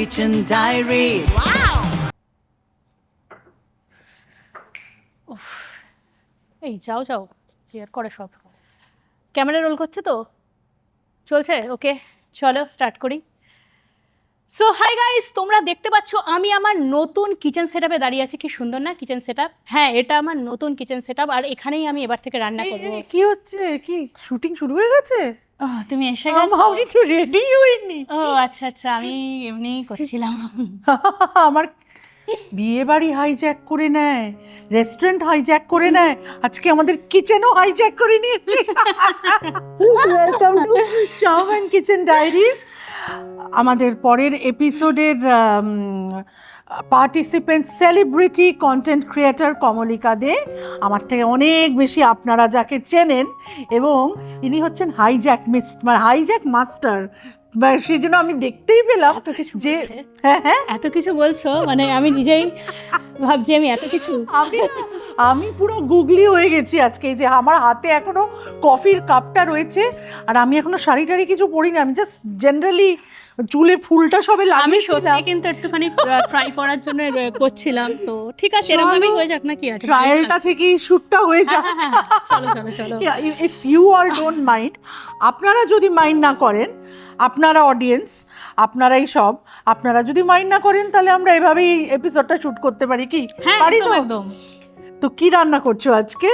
Kitchen Diaries. এই যাও যাও ক্লিয়ার করে সব। ক্যামেরা রোল করছে তো? চলছে? ওকে, চলো স্টার্ট করি। সো হাই গাইস, তোমরা দেখতে পাচ্ছ আমি আমার নতুন কিচেন সেটআপে দাঁড়িয়ে আছি। কি সুন্দর না কিচেন সেটআপ? হ্যাঁ, এটা আমার নতুন কিচেন সেটআপ, আর এখানেই আমি এবার থেকে রান্না করব। কি হচ্ছে? কি শুটিং শুরু হয়ে গেছে? তুমি এসে গেছো? আমি তো রেডি হইনি। ও আচ্ছা আচ্ছা, আমি এমনি করছিলাম। আমার বিয়ে বাড়ি হাইজ্যাক করে নেয়, রেস্টুরেন্ট হাইজ্যাক করে নেয়, আজকে আমাদের কিচেনও হাইজ্যাক করে নিয়েছে। Welcome to chow and kitchen diaries. আমাদের পরের এপিসোডের participant celebrity content creator Komolika Dey, আমার থেকে অনেক বেশি আপনারা যাকে চেনেন, এবং ইনি হচ্ছেন হাইজ্যাক মাস্টার। সেই জন্য আমি দেখতেই পেলাম এত কিছু যে বলছে। হ্যাঁ এত কিছু বলছো, মানে আমি নিজেই ভাবছি আমি এত কিছু। আমি পুরো গুগলি হয়ে গেছি আজকে। এই যে আমার হাতে এখনো কফির কাপটা রয়েছে, আর আমি এখনো শাড়ি টাড়ি কিছু পরিনি, আমি জাস্ট জেনারেলি চুলে ফুলটা সবে আমি লাগিয়েছিলাম। সত্যি কিন্তু একটুখানি ট্রাই করার জন্য করছিলাম, তো ঠিক আছে, এরকম ভাবেই হয়ে যাক না, কি আছে, ট্রায়ালটা থেকেই শুটটা হয়ে যাক। চলো চলো চলো। If you all don't mind, আপনারা যদি মাইন্ড না করেন, আপনারা অডিয়েন্স, আপনারাই সব, আপনারা যদি মাইন্ড না করেন তাহলে আমরা এভাবেই এপিসোডটা শুট করতে পারি। কি হ্যাঁ, পারি তো? একদম একদম। তো কি রান্না করছো আজকে?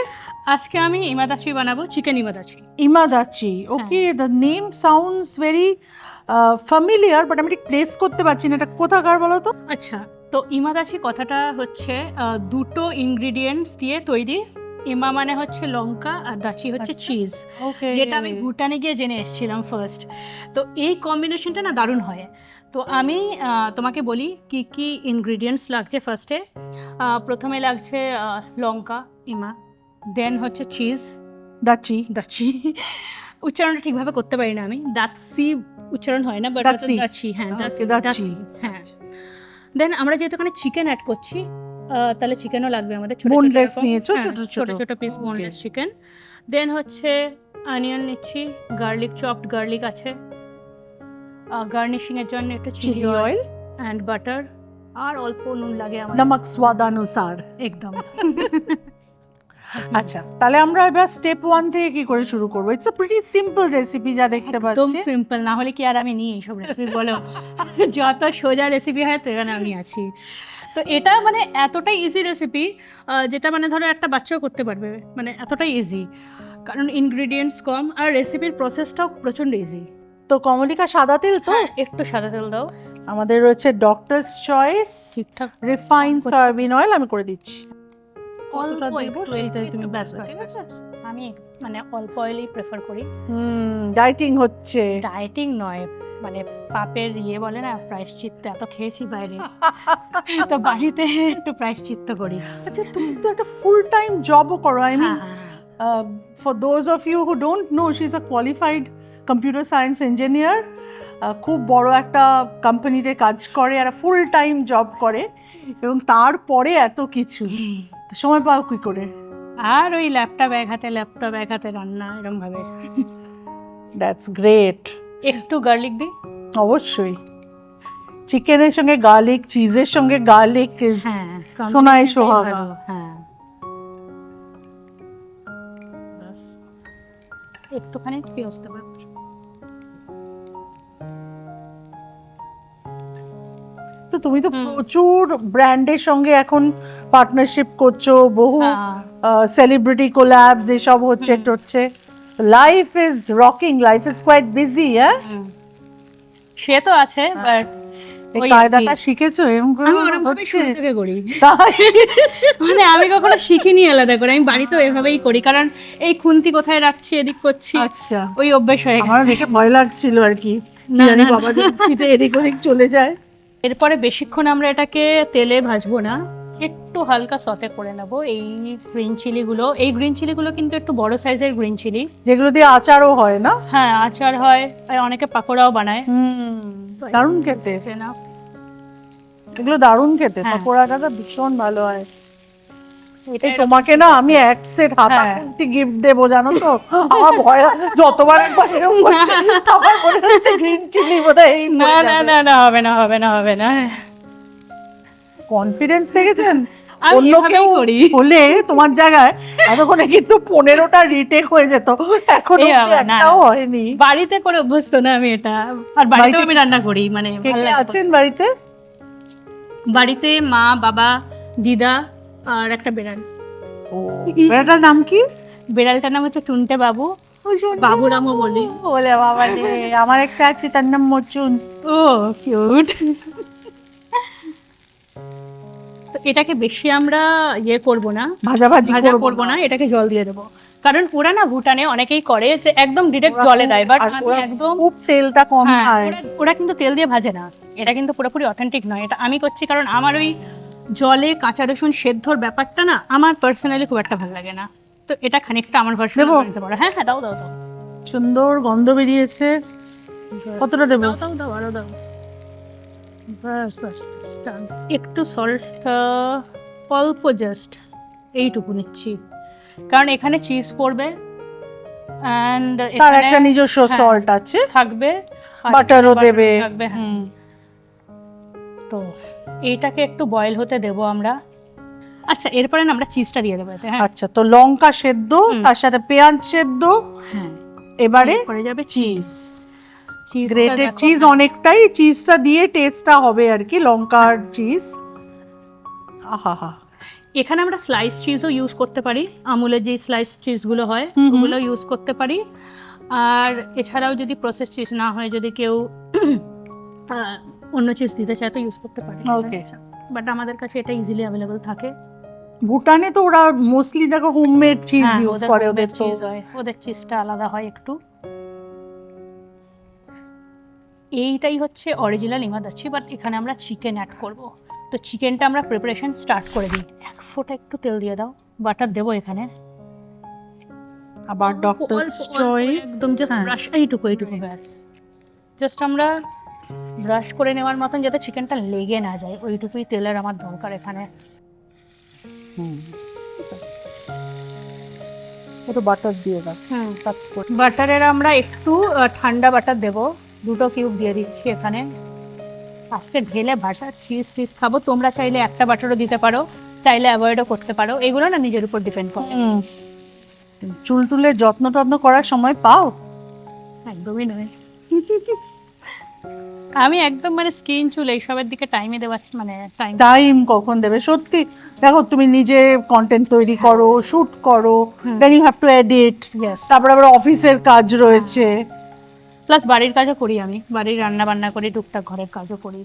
আজকে আমি ইমাদাচি বানাবো, chicken ema datshi. Ema datshi, okay, the name sounds very familiar, but আমি ঠিক প্লেস করতে পারছি না, এটা কোথাকার বলো তো? আচ্ছা, তো ইমাদাচি কথাটা হচ্ছে দুটো ইনগ্রিডিয়েন্টস দিয়ে তৈরি। ইমা মানে হচ্ছে লঙ্কা, আর দাচি হচ্ছে চিজ, ওকে, যেটা আমি ভুটানে গিয়ে জেনে এসেছিলাম ফার্স্ট। তো এই কম্বিনেশনটা না দারুণ হয়। তো আমি তোমাকে বলি কি কি ইনগ্রিডিয়েন্টস লাগছে। ফার্স্টে প্রথমে লাগছে লঙ্কা, ইমা, দেন হচ্ছে চিজ, দাচি, দাচি। উচ্চারণটা ঠিকভাবে করতে পারি না আমি, দাচি উচ্চারণ হয় না, বাট দাচি। দাচি, হ্যাঁ Okay, দাচি, দাচি। হ্যাঁ। দেন আমরা যেহেতু এখানে চিকেন অ্যাড করছি, তাহলে চিকেনও লাগবে আমাদের, ছোট Boneless ছোট নিয়েছো, হ্যাঁ, ছোট ছোট ছোট। ছোট piece Okay. Boneless chicken. Then হচ্ছে অনিয়ন নিচ্ছি, গার্লিক, চপড গার্লিক আছে, গার্নিশিং এর জন্য একটু chilli chilli oil oil, and butter, আর অল্প নুন লাগে আমার, নমক স্বাদানুসার। একদম। আচ্ছা, তাহলে আমরা এবার স্টেপ 1 থেকে কি করে শুরু করবো? It's a pretty simple recipe, যা দেখতে একদম পাচ্ছি। সিম্পল, না হলে কি আর আমি নিই এইসব রেসিপি বলো? যত সোজা রেসিপি হয় তো এখানে আমি আছি। তো এটা মানে এতটাই ইজি রেসিপি, যেটা মানে ধরো একটা বাচ্চাও করতে পারবে, মানে এতটাই ইজি, কারণ ইনগ্রিডিয়েন্টস কম আর রেসিপির প্রসেসটাও প্রচণ্ড ইজি। তো কমলিকা, সাদা তেল তো? হ্যাঁ, একটু সাদা তেল দাও। আমাদের রয়েছে ডক্টরস চয়েস ঠিকঠাক রিফাইন্ড সয়াবিন অয়েল, আমি করে দিচ্ছি। অল্প কতটা দেবো একটু, সেইটাই একটু, তুমি ব্যাস বলবে, ব্যাস ঠিক ব্যাস, আছে? আমি মানে অল্প অয়েলই প্রেফার করি। ডাইটিং হচ্ছে। ডায়েটিং নয়, মানে পাপের বলে না, প্রায়শ্চিত্ত, এত খেয়েছি বাইরে, তো বাড়িতে একটু প্রায়শ্চিত্ত করি। আচ্ছা, তুমি তো একটা ফুল টাইম জবও করো। আই মিন, হ্যাঁ, for those of you who don't know, she is a qualified computer science engineer. খুব বড় একটা কোম্পানিতে কাজ করে, আর ফুল টাইম জব করে, এবং তারপরে এত কিছু। তো সময় পাও কি করে? আর ওই ল্যাপটপ এক হাতে রান্না, এরকম ভাবে। That's great. একটু গার্লিক দিই। অবশ্যই, চিকেনের সঙ্গে গার্লিক, চিজের সঙ্গে গার্লিক ইজ হ্যাঁ, সোনায় সোহাগা। হ্যাঁ, একটুখানি পেঁয়াজ দেবো। তো তুমি তো প্রচুর ব্র্যান্ডের সঙ্গে এখন পার্টনারশিপ করছো, বহু সেলিব্রিটি কোল্যাবস এসব হচ্ছে। Life is rocking, life is quite busy. সে তো আছে, বাট এই কায়দাটা শিখেছো এরকম করে? আমি ওরকম ভাবে শুরু থেকে করি, তাই? মানে আমি কখনো শিখিনি আলাদা করে, আমি বাড়িতেও এভাবেই করি, কারণ এই খুন্তি কোথায় রাখছি, এদিক করছি, আচ্ছা, ওই অভ্যেস হয়ে আমার গেছে। দেখে ভয় লাগছিল আর কি, না, জানি না, বাবা যদি ছিটে এদিক ওদিক চলে যায়। এরপরে বেশিক্ষণ আমরা এটাকে তেলে ভাজবো না, একটু হালকা সতে করে নেবো। এই গ্রিন চিলিগুলো কিন্তু একটু বড় সাইজের গ্রিন চিলি, যেগুলো দিয়ে আচারও হয় না? হ্যাঁ, আচার হয়, আর অনেকে পাকোড়াও বানায়। দারুণ খেতে, না, এগুলো দারুণ খেতে, হ্যাঁ। পকোড়াটা তো ভীষণ ভালো হয়। এই তোমাকে না আমি এক সেট হাতা হ্যাঁ। খুন্তি গিফট দেবো জানো তো, আমার ভয় যতবার একবার এরকম করছে আমার মনে হচ্ছে গ্রিন চিলি বোধহয় এই না না না না, হবে না হবে না হবে না। কনফিডেন্স দেখেছেন? আমি অন্য এভাবেই কেউ করি। হলে তোমার জায়গায় এতক্ষণে কিন্তু 15টা রিটেক হয়ে যেত, এখন এই অবধি বাবা, না। একটাও হয়নি। বাড়িতে করে অভ্যস্ত না আমি এটা, আর বাড়িতেও আমি রান্না করি, মানে কে ভালো কে লাগে। আছেন বাড়িতে? বাড়িতে মা, বাবা, দিদা আর একটা বেড়াল। বেড়াটার নাম কি? বেড়ালটার নাম হচ্ছে টুনটে বাবু, বাবুরামও বলি। বলে বাবা রে, আমার একটা আছে তার নাম মচুন। ও কিউট। তো এটাকে বেশি আমরা ইয়ে করব না, ভাজাভাজি ভাজা করবো করব না, এটাকে জল দিয়ে দেবো। কারণ ওরা না ভুটানে অনেকেই করে যে একদম ডিরেক্ট জলে দেয়, বাট আর আমি ওরা একদম খুব তেলটা কম হ্যাঁ, খায়। ওরা কিন্তু তেল দিয়ে ভাজে না, এটা কিন্তু পুরোপুরি অথেন্টিক নয়। এটা আমি করছি কারণ আমার ওই জলে কাঁচা রসুন সেদ্ধর ব্যাপারটা না আমার পার্সোনালি খুব একটা ভালো লাগে না। তো এটা খানিকটা আমার ভার্সনে দেবো? নিতে পারো। হ্যাঁ হ্যাঁ, দাও দাও দাও সুন্দর গন্ধ বেরিয়েছে। কতটা দেবো? দাও দাও দাও, আরো দাও। বাস বাস বাস, done. একটু সল্ট, অল্প জাস্ট এইটুকু নিচ্ছি, কারণ এখানে চিজ পড়বে অ্যান্ড তার একটা নিজস্ব সল্ট আছে, থাকবে, আর বাটারও butter দেবে। থাকবে, হ্যাঁ। হুম। তো এইটাকে একটু বয়েল হতে দেবো আমরা। আচ্ছা, এরপরে না আমরা চিজটা দিয়ে দেবো এতে। হ্যাঁ আচ্ছা, তো লঙ্কা সেদ্ধ, হুম। তার সাথে পেঁয়াজ সেদ্ধ, হ্যাঁ, এবারে পড়ে যাবে চিজ। চিজ, গ্রেটেড চিজ, অনেকটাই চিজটা দিয়ে টেস্টটা হবে আর কি, লঙ্কার চিজ। আহা, এখানে আমরা স্লাইস চিজও ইউজ করতে পারি, আমুলের যে স্লাইস চিজগুলো হয় হুম হুম। ওগুলো ইউজ করতে পারি। আর এছাড়াও যদি প্রসেস চিজ না হয়, যদি কেউ অন্য চিজ দিতে চায় তো ইউজ করতে পারে। Okay. বাট আমাদের কাছে এটা ইজিলি অ্যাভেলেবল থাকে। ভুটানে তো ওরা মোস্টলি দেখো হোমমেড চিজ হ্যাঁ, ইউজ করে, ওদের তো চিজ হয়, ওদের চিজটা আলাদা হয় একটু। এইটাই হচ্ছে অরিজিনাল ইমাদাচ্ছি, বাট এখানে আমরা চিকেন অ্যাড করব। তো চিকেনটা আমরা প্রিপারেশন স্টার্ট করে দিই। এক ফোঁটা একটু তেল দিয়ে দাও, বাটার দেবো এখানে। আবার ডক্টর চয়েস, একদম জাস্ট ব্রাশ, এইটুকু ব্যাস। জাস্ট আমরা ব্রাশ করে নেওয়ার মতন, যাতে চিকেনটা লেগে না যায়, ওইটুকুই তেলের আমার দরকার এখানে। একটু বাটার দিয়ে দাও। বাটারের আমরা একটু ঠান্ডা বাটার দেবো, 2 কিউব দিয়ে দিচ্ছি এখানে। আজকে ঢেলে বাটার চিজ টিজ খাবো, তোমরা চাইলে একটা বাটারও দিতে পারো, চাইলে অ্যাভয়েডও করতে পারো, এগুলো না নিজের উপর ডিপেন্ড করে। চুল টুলের যত্ন টত্ন করার সময় পাও? একদমই নয়। আমি একদম মানে স্কিন চুল এইসবের দিকে টাইমে দেওয়ার মানে টাইম কখন দেবে? সত্যি দেখো, তুমি নিজে কন্টেন্ট তৈরি করো, শুট করো, then you have to edit, তারপর আবার অফিসের কাজ রয়েছে, প্লাস বাড়ির কাজও করি আমি, বাড়ির রান্না বান্না করি, টুকটাক ঘরের কাজও করি।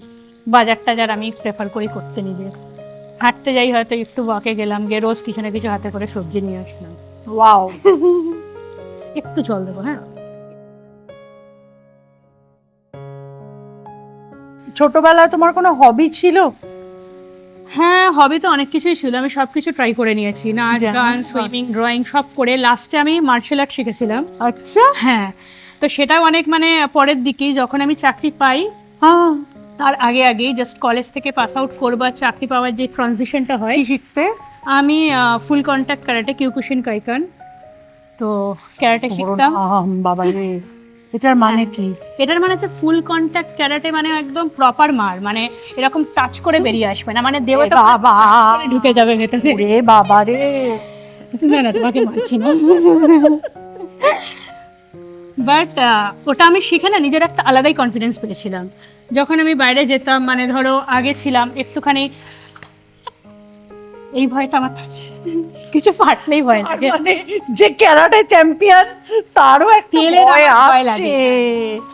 বাজার টাজার আমি প্রেফার করি করতে নিজে। হাঁটতে যাই, হয়তো একটু ওয়াকে গেলাম, গিয়ে রোজ কিছু না কিছু হাতে করে সবজি নিয়ে আসলাম। ওয়াও। একটু জল দেবো। হ্যাঁ, ছোটবেলায় তোমার কোনো হবি ছিল? হ্যাঁ, হবি তো অনেক কিছুই ছিল, আমি সব কিছু ট্রাই করে নিয়েছি, নাচ, যেমন? গান, সুইমিং, ড্রয়িং সব করে লাস্টে আমি মার্শাল আর্ট শিখেছিলাম। আচ্ছা। হ্যাঁ, তো সেটাও অনেক মানে পরের দিকেই, যখন আমি চাকরি পাই হ্যাঁ, তার আগেই জাস্ট কলেজ থেকে পাস আউট করবার চাকরি পাওয়ার যে ট্রানজিশনটা হয়, কি শিখতে? আমি ফুল কন্ট্যাক্ট ক্যারাটে, কিউকুশিন কাইকান, তো ক্যারাটে শিখতাম। বাবা রে, এটার মানে কি? এটার মানে হচ্ছে ফুল কন্ট্যাক্ট ক্যারাটে, মানে একদম প্রপার মার, মানে এরকম টাচ করে বেরিয়ে আসবে না, মানে দেওয়া তো বাবা, ঢুকে যাবে ভেতরে। রে বাবা রে। না না, তোমাকে মারছি না। বাট ওটা আমি শিখে না নিজের একটা আলাদাই কনফিডেন্স পেয়েছিলাম। যখন আমি বাইরে যেতাম, মানে ধরো আগে ছিলাম একটুখানি, এই ভয়টা আমার আছে, কিছু ফাটলেই ভয় লাগে। মানে যে ক্যারাটে চ্যাম্পিয়ন তারও একটা তেলের ভয় আমার ভয় লাগে। আছে,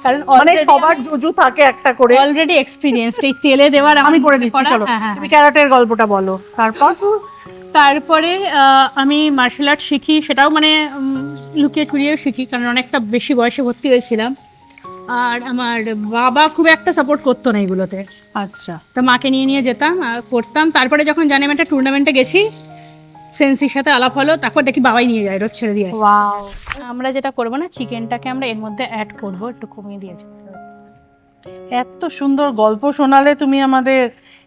কারণ মানে সবার জুজু থাকে একটা করে। অলরেডি এক্সপিরিয়েন্সড এই তেলে দেওয়ার। আমি করে দিচ্ছি, চলো তুমি ক্যারাটের গল্পটা বলো। তারপরে আমি মার্শাল আর্ট শিখি, সেটাও মানে লুকিয়ে চুরিয়েও শিখি, কারণ অনেকটা বেশি বয়সে ভর্তি হয়েছিলাম, আর আমার বাবা খুব একটা সাপোর্ট করতো না এগুলোতে। আচ্ছা, তো মাকে নিয়ে যেতাম আর করতাম। তারপরে যখন জানি আমি একটা টুর্নামেন্টে গেছি, সেন্সির সাথে আলাপ হলো, তারপর দেখি বাবাই নিয়ে যায়, রোজ ছেড়ে দিয়ে। ওয়াও। আমরা যেটা করবো না, চিকেনটাকে আমরা এর মধ্যে অ্যাড করবো, একটু কমিয়ে দিয়েছি। এত সুন্দর গল্প শোনালে তুমি আমাদের,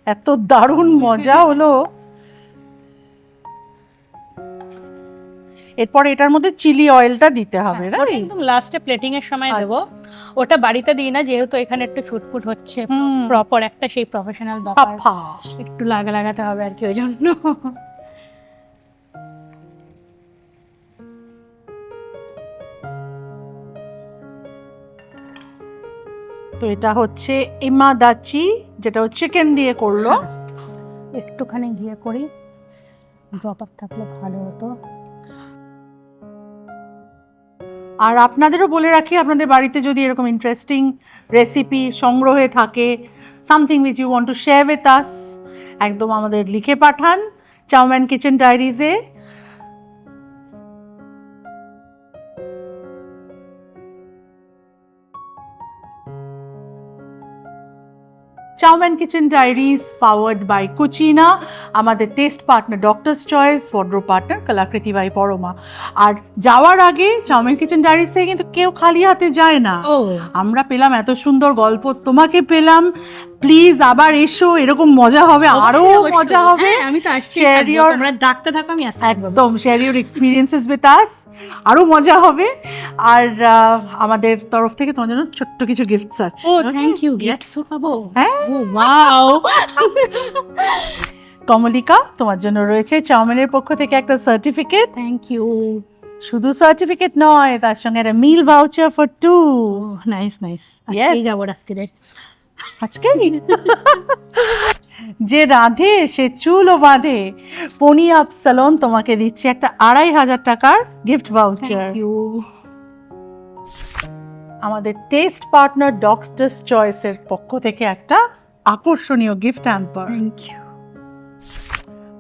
এত দারুণ মজা হলো। এরপর এটার মধ্যে চিলি অয়েলটা দিতে হবে, ওটা রাইট? একদম লাস্টে প্লেটিং এর সময় আচ্ছা। দেবো। ওটা বাড়িতে দিই না, যেহেতু এখানে একটু ছুটফুট হচ্ছে, হুম। প্রপার একটা সেই প্রফেশনাল ব্যাপার, হাফা। একটু লাগাতে হবে আর কি, ওই জন্য। তো এটা হচ্ছে ইমাদাচি, যেটা চিকেন দিয়ে করলো। একটুখানি ঘিয়ে করি, ড্রপার থাকলে ভালো হতো। আর আপনাদেরও বলে রাখি, আপনাদের বাড়িতে যদি এরকম ইন্টারেস্টিং রেসিপি সংগ্রহে থাকে, something which you want to share with us, একদম আমাদের লিখে পাঠান চাউম্যান কিচেন ডায়েরিজে। Chowman kitchen diaries powered by Cucina, আমাদের taste partner doctor's choice, wardrobe partner Kalakriti by Parama. আর যাওয়ার আগে চাউম্যান কিচেন ডায়েরিজ থেকে কিন্তু কেউ খালি হাতে যায় না। ও, আমরা পেলাম এত সুন্দর গল্প, তোমাকে পেলাম, প্লিজ আবার এসো, এরকম মজা হবে, আরো মজা হবে। আমি তো আসছি, Share your- তোমরা ডাকতে থাকো, আমি আসছি। একদম share your experiences with us, আরো মজা হবে। আর আমাদের তরফ থেকে তোমার জন্য ছোট্ট কিছু গিফটস আছে। ও, থ্যাংক ইউ। গিফটসও পাবো? হ্যাঁ। ও, ওয়াও। কমলিকা, তোমার জন্য রয়েছে চাউমিনের পক্ষ থেকে একটা সার্টিফিকেট। Thank you. শুধু সার্টিফিকেট নয়, তার সঙ্গে একটা meal voucher for 2। Oh, nice nice. Yes. আজকেই যাবো রাত্রিরে। আজকে যে রাধে সে চুলও বাঁধে, পনি আপ সালন তোমাকে দিচ্ছে একটা 2500 টাকার গিফট ভাউচার। Thank you. আমাদের টেস্ট পার্টনার ডক্টরস চয়েসের পক্ষ থেকে একটা আকর্ষণীয় gift hamper. Thank you.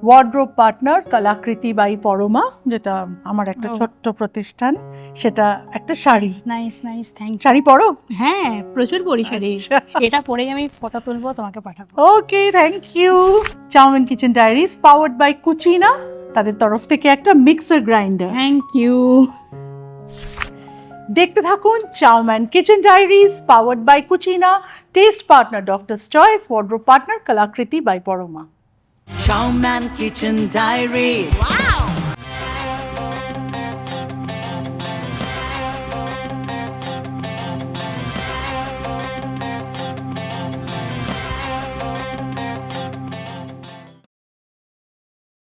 Wardrobe partner Kalakriti by Parama, যেটা আমার একটা ও। ছোট্ট প্রতিষ্ঠান, সেটা একটা sari. Nice nice, thank you. Sari পরো? হ্যাঁ, প্রচুর পরিসরে। আচ্ছা। এটা পরেই আমি ফটো তুলবো, তোমাকে পাঠাবো। Okay, thank you. Chowmein kitchen diaries powered by Cucina, তাদের তরফ থেকে একটা মিক্সার গ্রাইন্ডার। Thank you. দেখতে থাকুন Chowman kitchen diaries powered by Cucina, taste partner doctor's choice, wardrobe partner Kalakriti by Parama. Chow Man Kitchen Diaries. Wow!